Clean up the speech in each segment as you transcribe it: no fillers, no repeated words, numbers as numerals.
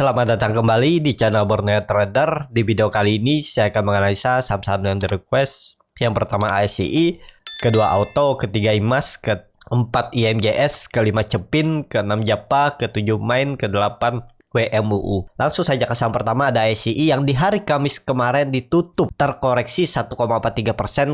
Selamat datang kembali di channel Borneo Trader. Di video kali ini saya akan menganalisa saham-saham yang di request. Yang pertama ASCI, kedua Auto, ketiga IMAS, keempat IMJS, kelima Cepin, keenam Japa, ketujuh Main, kedelapan WMUU. Langsung saja ke saham pertama, ada ASCI yang di hari Kamis kemarin ditutup terkoreksi 1,43%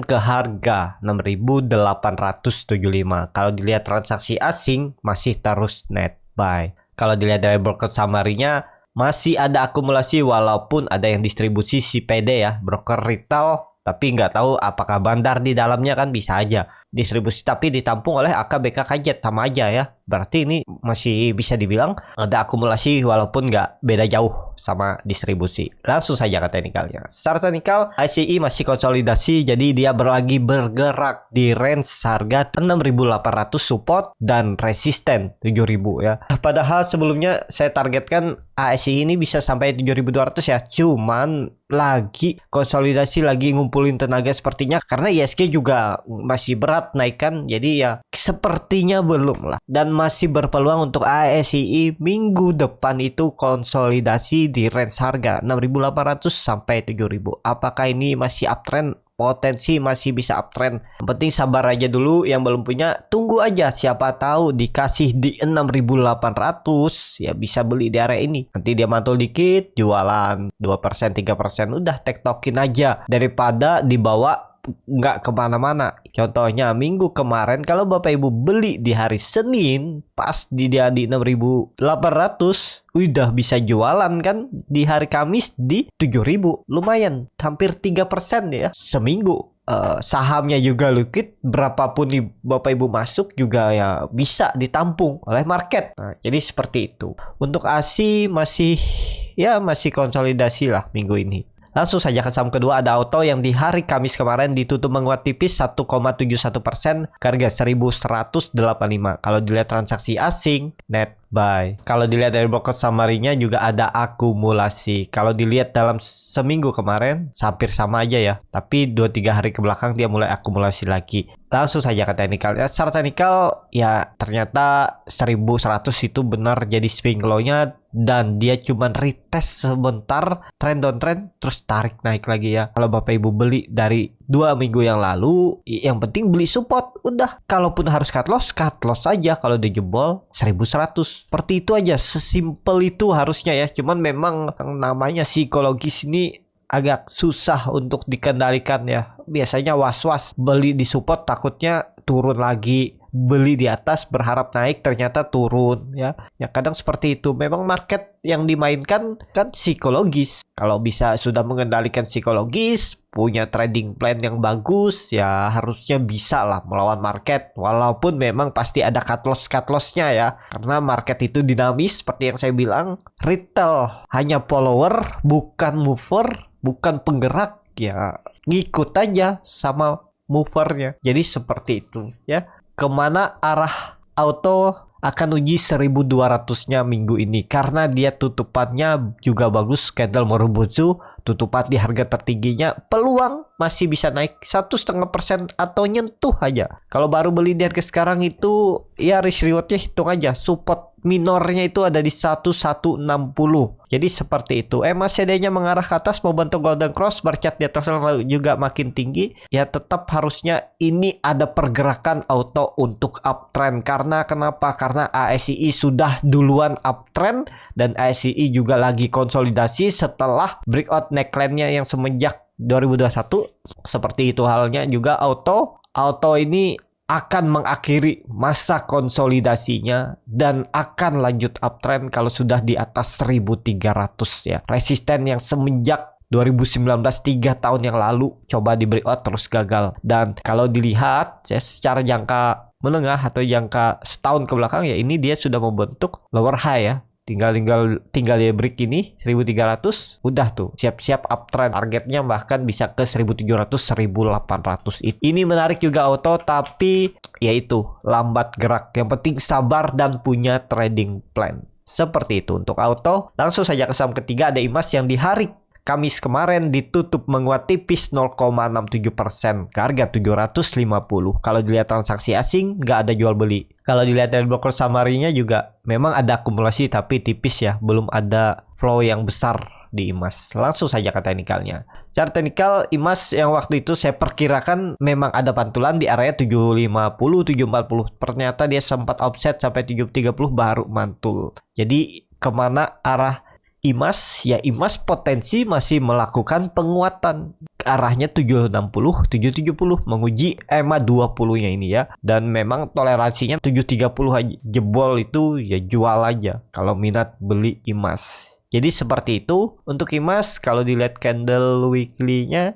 ke harga 6.875. Kalau dilihat transaksi asing masih terus net buy. Kalau dilihat dari broker summary-nya masih ada akumulasi walaupun ada yang distribusi si PD ya, broker retail, tapi nggak tahu apakah bandar di dalamnya, kan bisa aja distribusi tapi ditampung oleh AKBK KJ, sama aja ya. Berarti ini masih bisa dibilang ada akumulasi walaupun nggak beda jauh sama distribusi. Langsung saja ke teknikalnya. Secara teknikal ICI masih konsolidasi, jadi dia lagi bergerak di range harga 6.800 support dan resisten 7.000 ya. Padahal sebelumnya saya targetkan ASI ini bisa sampai 7.200 ya. Cuman lagi konsolidasi, lagi ngumpulin tenaga sepertinya, karena ISG juga masih berat naikkan, jadi ya sepertinya belum lah, dan masih berpeluang untuk ASI minggu depan itu konsolidasi di range harga 6.800 sampai 7.000. Apakah ini masih uptrend? Potensi masih bisa uptrend. Yang penting sabar aja dulu. Yang belum punya tunggu aja, siapa tahu dikasih di 6.800 ya bisa beli di area ini. Nanti dia mantul dikit jualan 2%, 3%, udah tektokin aja daripada dibawa nggak kemana-mana. Contohnya minggu kemarin kalau Bapak Ibu beli di hari Senin pas dia di 6.800, udah bisa jualan kan di hari Kamis di 7.000. Lumayan, hampir 3% ya seminggu. Sahamnya juga liquid, berapapun di Bapak Ibu masuk juga ya bisa ditampung oleh market. Nah, jadi seperti itu. Untuk ASI masih konsolidasi lah minggu ini. Langsung saja ke saham kedua, ada Auto yang di hari Kamis kemarin ditutup menguat tipis 1,71% ke harga 1.185. Kalau dilihat transaksi asing net buy. Kalau dilihat dari broker summary-nya juga ada akumulasi. Kalau dilihat dalam seminggu kemarin hampir sama aja ya, tapi 2-3 hari ke belakang dia mulai akumulasi lagi. Langsung saja ke teknikalnya. Secara teknikal ya ternyata 1.100 itu benar jadi swing low-nya, dan dia cuman retest sebentar, trend down trend, terus tarik naik lagi ya. Kalau Bapak Ibu beli dari 2 minggu yang lalu, yang penting beli support, udah. Kalaupun harus cut loss aja kalau dia jebol 1.100. Seperti itu aja, sesimpel itu harusnya ya. Cuman memang namanya psikologis ini agak susah untuk dikendalikan ya. Biasanya was-was beli di support takutnya turun lagi, beli di atas berharap naik ternyata turun ya. Ya kadang seperti itu. Memang market yang dimainkan kan psikologis. Kalau bisa sudah mengendalikan psikologis, punya trading plan yang bagus, ya harusnya bisa lah melawan market. Walaupun memang pasti ada cut loss-nya ya. Karena market itu dinamis seperti yang saya bilang. Retail hanya follower, bukan mover, bukan penggerak, ya ngikut aja sama movernya. Jadi seperti itu ya. Kemana arah Auto akan uji 1.200-nya minggu ini, karena dia tutupannya juga bagus, candle Morobutsu, tutupan di harga tertingginya, peluang masih bisa naik 1,5% atau nyentuh aja. Kalau baru beli di harga sekarang itu ya risk rewardnya hitung aja, support minornya itu ada di 1160. Jadi seperti itu. MACD-nya mengarah ke atas membentuk golden cross, bercat di atas juga makin tinggi. Ya tetap harusnya ini ada pergerakan Auto untuk uptrend. Karena kenapa? Karena ASCI sudah duluan uptrend, dan ASCI juga lagi konsolidasi setelah breakout neckline-nya yang semenjak 2021. Seperti itu halnya juga Auto ini akan mengakhiri masa konsolidasinya dan akan lanjut uptrend kalau sudah di atas 1.300 ya. Resisten yang semenjak 2019, 3 tahun yang lalu coba di breakout terus gagal. Dan kalau dilihat ya, secara jangka menengah atau jangka setahun ke belakang ya, ini dia sudah membentuk lower high ya. Tinggal dia break ini 1.300, udah tuh siap-siap uptrend. Targetnya bahkan bisa ke 1.700, 1.800. Ini menarik juga Auto, tapi yaitu lambat gerak. Yang penting sabar dan punya trading plan. Seperti itu untuk Auto. Langsung saja ke saham ketiga, ada IMAS yang di hari Kamis kemarin ditutup menguat tipis 0,67% ke harga 750. Kalau dilihat transaksi asing nggak ada jual beli. Kalau dilihat dari broker summary-nya juga memang ada akumulasi tapi tipis ya, belum ada flow yang besar di emas. Langsung saja ke teknikalnya. Secara teknikal emas yang waktu itu saya perkirakan memang ada pantulan di area 750, 740. Ternyata dia sempat offset sampai 730 baru mantul. Jadi kemana arah emas? Ya emas potensi masih melakukan penguatan. Arahnya 760, 770 menguji EMA 20-nya ini ya. Dan memang toleransinya 730 aja. Jebol itu ya jual aja kalau minat beli emas. Jadi seperti itu untuk emas. Kalau dilihat candle weekly-nya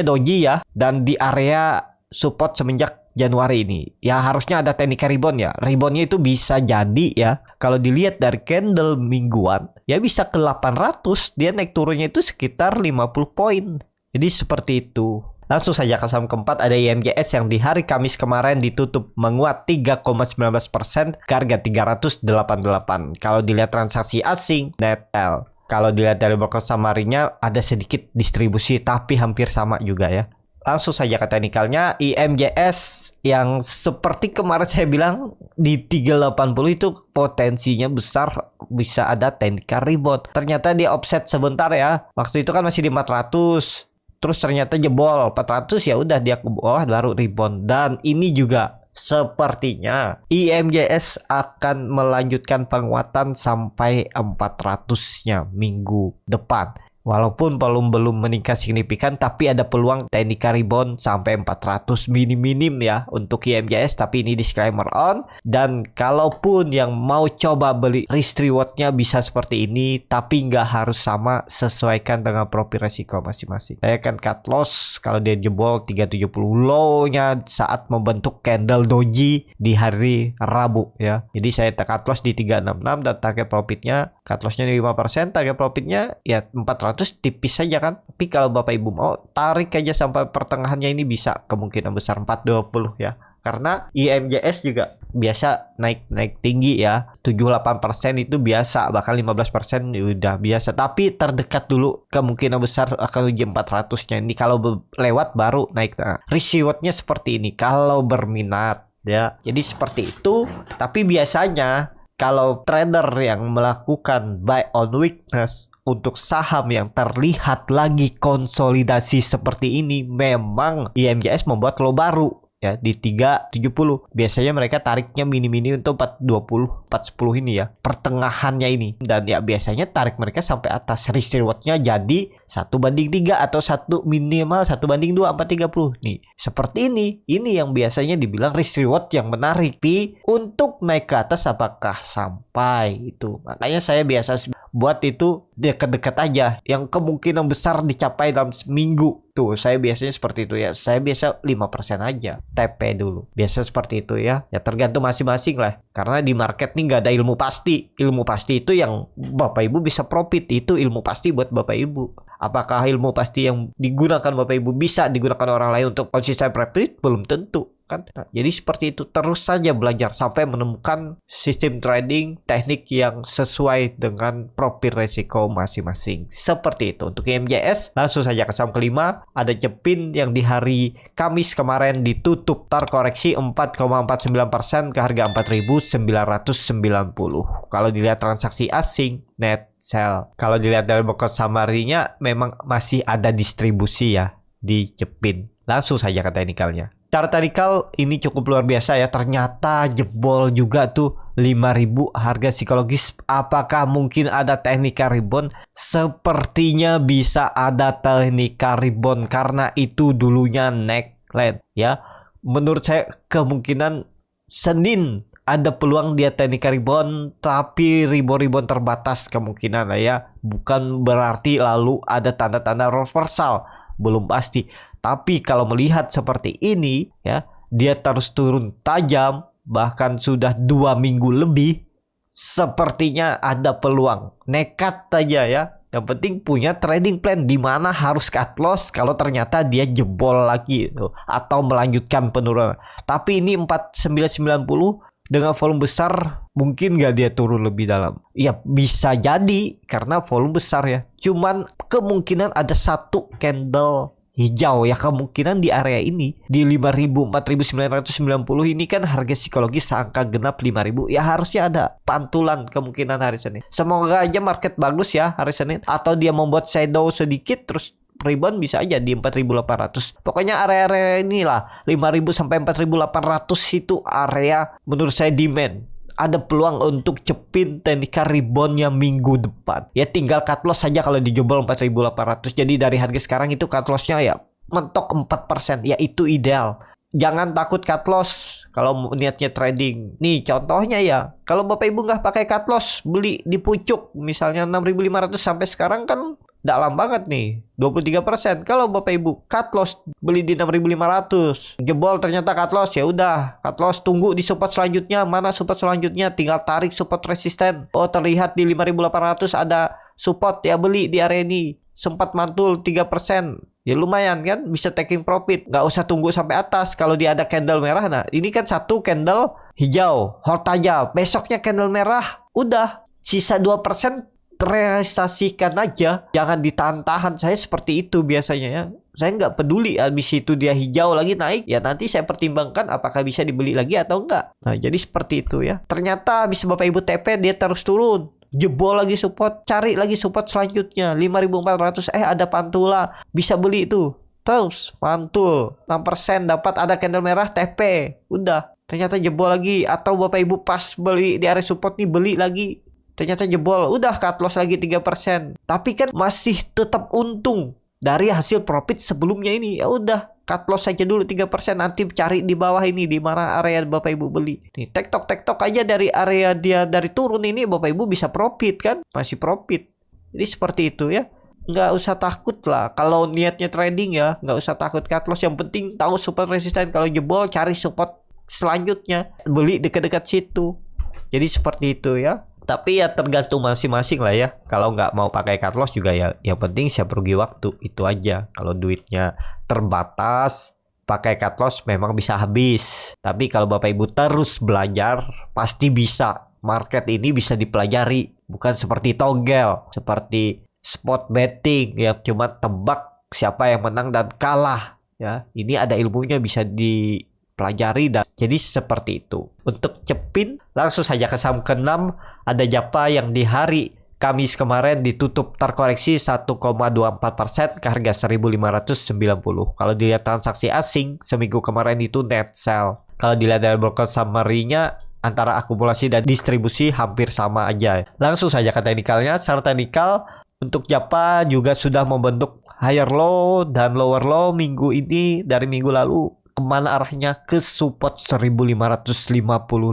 doji ya, dan di area support semenjak Januari ini. Ya harusnya ada teknik rebound ya. Reboundnya itu bisa jadi ya. Kalau dilihat dari candle mingguan ya bisa ke 800. Dia naik turunnya itu sekitar 50 poin. Jadi seperti itu. Langsung saja ke saham keempat, ada IMJS yang di hari Kamis kemarin ditutup menguat 3,19% ke harga 388. Kalau dilihat transaksi asing, netel. Kalau dilihat dari broker summary-nya ada sedikit distribusi tapi hampir sama juga ya. Langsung saja ke teknikalnya, IMJS yang seperti kemarin saya bilang di 380 itu potensinya besar bisa ada teknikal rebound. Ternyata dia offset sebentar ya. Waktu itu kan masih di 400. Terus ternyata jebol 400, ya udah dia ke bawah baru rebound. Dan ini juga sepertinya IMJS akan melanjutkan penguatan sampai 400-nya minggu depan. Walaupun belum meningkat signifikan, tapi ada peluang teknikal rebound sampai 400 minim ya untuk IMJS. Tapi ini disclaimer on. Dan kalaupun yang mau coba beli risk rewardnya bisa seperti ini, tapi nggak harus sama, sesuaikan dengan profil resiko masing-masing. Saya akan cut loss kalau dia jebol 370 low-nya saat membentuk candle doji di hari Rabu ya. Jadi saya cut loss di 366 dan target profitnya, cut lossnya 5%, target profitnya ya 400, tipis saja kan. Tapi kalau Bapak Ibu mau tarik aja sampai pertengahannya, ini bisa kemungkinan besar 420 ya. Karena IMJS juga biasa naik tinggi ya. 78% itu biasa, bahkan 15% udah biasa. Tapi terdekat dulu kemungkinan besar akan uji 400-nya. Ini kalau lewat baru naik. Nah, risk reward-nya seperti ini kalau berminat ya. Jadi seperti itu. Tapi biasanya kalau trader yang melakukan buy on weakness untuk saham yang terlihat lagi konsolidasi seperti ini, memang IMJS membuat low baru ya di 370. Biasanya mereka tariknya mini-mini untuk 420, 410 ini ya, pertengahannya ini. Dan ya biasanya tarik mereka sampai atas. Risk rewardnya jadi 1/3 atau minimal 1/2 430. Nih, seperti ini. Ini yang biasanya dibilang risk reward yang menarik. Tapi untuk naik ke atas apakah sampai itu? Makanya saya biasa buat itu dekat-dekat aja, yang kemungkinan besar dicapai dalam seminggu. Tuh, saya biasanya seperti itu ya. Saya biasa 5% aja TP dulu. Biasa seperti itu ya. Ya tergantung masing-masing lah. Karena di market nih nggak ada ilmu pasti. Ilmu pasti itu yang Bapak Ibu bisa profit. Itu ilmu pasti buat Bapak Ibu. Apakah ilmu pasti yang digunakan Bapak Ibu bisa digunakan orang lain untuk konsisten profit? Belum tentu. Kan? Nah, jadi seperti itu, terus saja belajar sampai menemukan sistem trading teknik yang sesuai dengan profil resiko masing-masing. Seperti itu untuk IMJS. Langsung saja ke saham kelima, ada Cepin yang di hari Kamis kemarin ditutup terkoreksi 4,49% ke harga 4.990. Kalau dilihat transaksi asing net sell, kalau dilihat dari broker summary-nya memang masih ada distribusi ya di Cepin. Langsung saja ke teknikalnya. Cara teknikal ini cukup luar biasa ya. Ternyata jebol juga tuh 5.000 harga psikologis. Apakah mungkin ada teknikal rebound? Sepertinya bisa ada teknikal rebound karena itu dulunya neckline ya. Menurut saya kemungkinan Senin ada peluang dia teknikal rebound, tapi rebound terbatas kemungkinan lah ya. Bukan berarti lalu ada tanda-tanda reversal, belum pasti. Tapi kalau melihat seperti ini ya, dia terus turun tajam, bahkan sudah 2 minggu lebih, sepertinya ada peluang. Nekat aja ya. Yang penting punya trading plan di mana harus cut loss kalau ternyata dia jebol lagi tuh, atau melanjutkan penurunan. Tapi ini 4990 dengan volume besar, mungkin nggak dia turun lebih dalam? Ya bisa jadi karena volume besar ya. Cuman kemungkinan ada satu candle hijau ya, kemungkinan di area ini di 5.000 4.990 ini kan harga psikologis angka genap 5.000 ya, harusnya ada pantulan kemungkinan hari Senin. Semoga aja market bagus ya hari Senin, atau dia membuat shadow sedikit terus rebound bisa aja di 4.800. Pokoknya area-area inilah 5.000 sampai 4.800 itu area menurut saya demand. Ada peluang untuk cepin teknikal reboundnya minggu depan. Ya tinggal cut loss saja kalau dijebol 4.800. Jadi dari harga sekarang itu cut lossnya ya mentok 4%. Ya itu ideal. Jangan takut cut loss kalau niatnya trading. Nih contohnya ya, kalau Bapak Ibu nggak pakai cut loss, beli di pucuk misalnya 6.500 sampai sekarang kan dalam banget nih, 23%. Kalau Bapak Ibu cut loss beli di 6.500, jebol ternyata cut loss, ya udah cut loss, tunggu di support selanjutnya. Mana support selanjutnya? Tinggal tarik support resisten. Oh, terlihat di 5.800 ada support, ya beli di area ini. Sempat mantul 3%. Ya lumayan kan, bisa taking profit. Nggak usah tunggu sampai atas. Kalau dia ada candle merah, nah ini kan satu candle hijau, hold aja. Besoknya candle merah, udah sisa 2%. Realisasikan aja, jangan ditahan-tahan. Saya seperti itu biasanya ya. Saya nggak peduli habis itu dia hijau lagi naik, ya nanti saya pertimbangkan apakah bisa dibeli lagi atau enggak. Nah jadi seperti itu ya. Ternyata habis Bapak Ibu TP dia terus turun, jebol lagi support, cari lagi support selanjutnya 5.400, ada pantula, bisa beli itu. Terus mantul 6% dapat, ada candle merah TP, udah ternyata jebol lagi. Atau Bapak Ibu pas beli di area support nih, beli lagi, ternyata jebol, udah cut loss lagi 3%. Tapi kan masih tetap untung dari hasil profit sebelumnya ini. Ya udah cut loss saja dulu 3%, nanti cari di bawah ini di mana area Bapak Ibu beli. Nih tektok aja dari area dia dari turun ini Bapak Ibu bisa profit kan? Masih profit. Jadi seperti itu ya. Nggak usah takut lah kalau niatnya trading ya, nggak usah takut cut loss. Yang penting tahu support resisten, kalau jebol cari support selanjutnya, beli dekat-dekat situ. Jadi seperti itu ya. Tapi ya tergantung masing-masing lah ya. Kalau nggak mau pakai cut loss juga ya, yang penting siap rugi waktu, itu aja. Kalau duitnya terbatas, pakai cut loss memang bisa habis. Tapi kalau Bapak Ibu terus belajar, pasti bisa. Market ini bisa dipelajari, bukan seperti togel, seperti spot betting yang cuma tebak siapa yang menang dan kalah ya. Ini ada ilmunya, bisa dipelajari. Dan jadi seperti itu. Untuk cepin langsung saja ke saham ke-6, ada Japa yang di hari Kamis kemarin ditutup terkoreksi 1,24% ke harga 1.590. Kalau dilihat transaksi asing seminggu kemarin itu net sell. Kalau dilihat dari broker summary-nya, antara akumulasi dan distribusi hampir sama aja. Langsung saja ke teknikalnya. Secara teknikal untuk Japa juga sudah membentuk higher low dan lower low minggu ini dari minggu lalu. Kemana arahnya? Ke support 1.550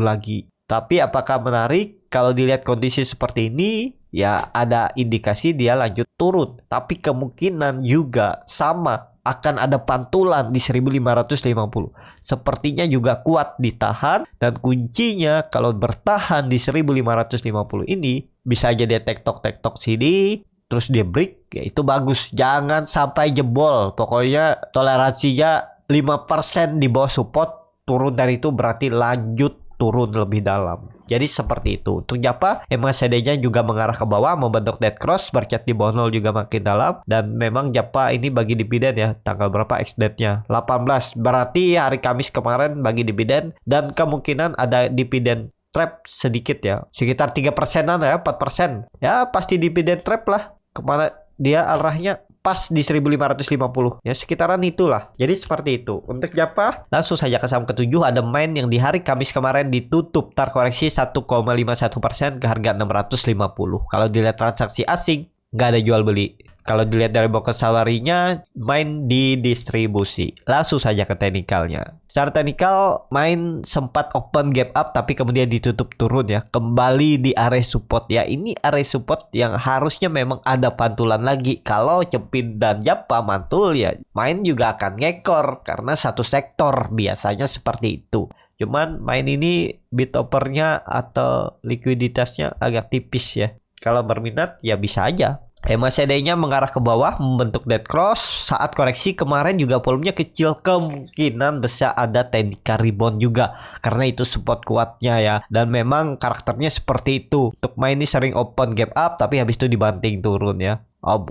lagi. Tapi apakah menarik? Kalau dilihat kondisi seperti ini, ya ada indikasi dia lanjut turun. Tapi kemungkinan juga sama, akan ada pantulan di 1.550. Sepertinya juga kuat ditahan. Dan kuncinya kalau bertahan di 1.550 ini, bisa aja dia tektok sini, terus dia break, ya itu bagus. Jangan sampai jebol. Pokoknya toleransinya 5% di bawah support, turun dari itu berarti lanjut turun lebih dalam. Jadi seperti itu. Untuk Japa, MACD-nya juga mengarah ke bawah, membentuk dead cross, bercat di bawah 0 juga makin dalam. Dan memang Japa ini bagi dividen ya. Tanggal berapa ex-date-nya? 18. Berarti hari Kamis kemarin bagi dividen. Dan kemungkinan ada dividen trap sedikit ya. Sekitar 3%-an ya, 4%. Ya pasti dividen trap lah. Kemana dia arahnya? Pas di 1.550 ya, sekitaran itulah. Jadi seperti itu. Untuk Japa langsung saja ke saham ke-7, ada Main yang di hari Kamis kemarin ditutup terkoreksi 1,51% ke harga 650. Kalau dilihat transaksi asing nggak ada jual beli. Kalau dilihat dari broker summary-nya, Main di distribusi. Langsung saja ke teknikalnya. Secara teknikal, Main sempat open gap up tapi kemudian ditutup turun ya. Kembali di area support ya. Ini area support yang harusnya memang ada pantulan lagi. Kalau Cepin dan Japa mantul ya, Main juga akan ngekor karena satu sektor, biasanya seperti itu. Cuman Main ini bid offer-nya atau likuiditasnya agak tipis ya. Kalau berminat ya bisa aja. MACD-nya mengarah ke bawah, membentuk dead cross. Saat koreksi kemarin juga volumenya kecil, kemungkinan besar ada technical rebound juga karena itu support kuatnya ya. Dan memang karakternya seperti itu. Untuk Main ini sering open gap up tapi habis itu dibanting turun ya.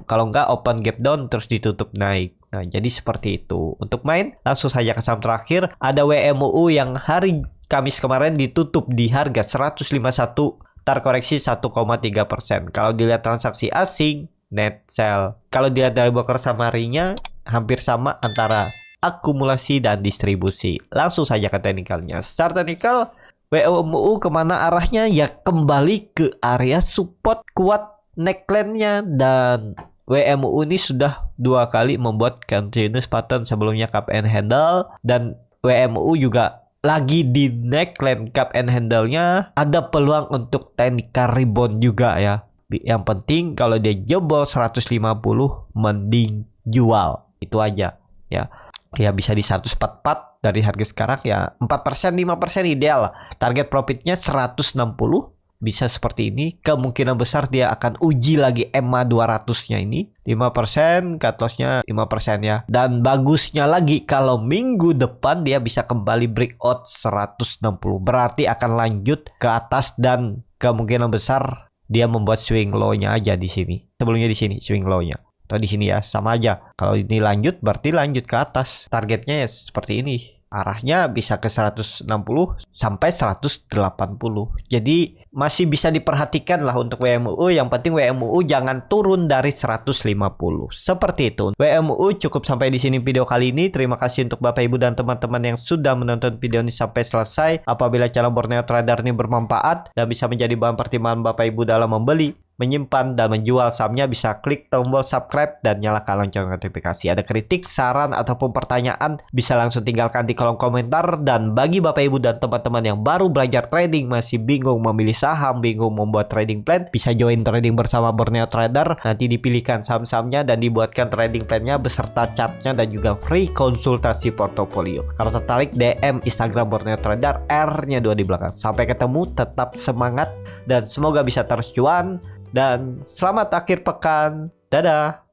Kalau nggak open gap down terus ditutup naik. Nah, jadi seperti itu. Untuk main, langsung saja ke saham terakhir. Ada WMUU yang hari Kamis kemarin ditutup di harga 151, terkoreksi 1,3%. Kalau dilihat transaksi asing, net sell. Kalau dilihat dari broker summary-nya, hampir sama antara akumulasi dan distribusi. Langsung saja ke teknikalnya. Start teknikal, WMUU kemana arahnya? Ya kembali ke area support kuat neckline-nya, dan WMUU ini sudah 2 kali membuat continuous pattern, sebelumnya cup and handle, dan WMUU juga lagi di neckline cup and handle-nya. Ada peluang untuk technical rebound juga ya. Yang penting kalau dia jebol 150 mending jual. Itu aja ya. Ya bisa di 144 dari harga sekarang ya, 4%, 5% ideal lah. Target profitnya 160. Bisa seperti ini. Kemungkinan besar dia akan uji lagi EMA 200-nya ini. 5%, cut loss-nya 5% ya. Dan bagusnya lagi kalau minggu depan dia bisa kembali breakout 160. Berarti akan lanjut ke atas dan kemungkinan besar dia membuat swing low-nya aja di sini. Sebelumnya di sini swing low-nya. Atau di sini ya, sama aja. Kalau ini lanjut berarti lanjut ke atas. Targetnya ya seperti ini. Arahnya bisa ke 160 sampai 180. Jadi masih bisa diperhatikan lah untuk WMUU. Yang penting WMUU jangan turun dari 150. Seperti itu. WMUU cukup sampai di sini video kali ini. Terima kasih untuk Bapak Ibu dan teman-teman yang sudah menonton video ini sampai selesai. Apabila channel Borneo Trader ini bermanfaat dan bisa menjadi bahan pertimbangan Bapak Ibu dalam membeli, menyimpan, dan menjual sahamnya, bisa klik tombol subscribe dan nyalakan lonceng notifikasi. Ada kritik, saran, ataupun pertanyaan, bisa langsung tinggalkan di kolom komentar. Dan bagi Bapak Ibu dan teman-teman yang baru belajar trading, masih bingung memilih saham, bingung membuat trading plan, bisa join trading bersama Borneo Trader. Nanti dipilihkan saham-sahamnya dan dibuatkan trading plan-nya beserta chartnya dan juga free konsultasi portofolio. Kalau tertarik, DM Instagram Borneo Trader, R-nya 2 di belakang. Sampai ketemu, tetap semangat dan semoga bisa terus cuan. Dan selamat akhir pekan. Dadah.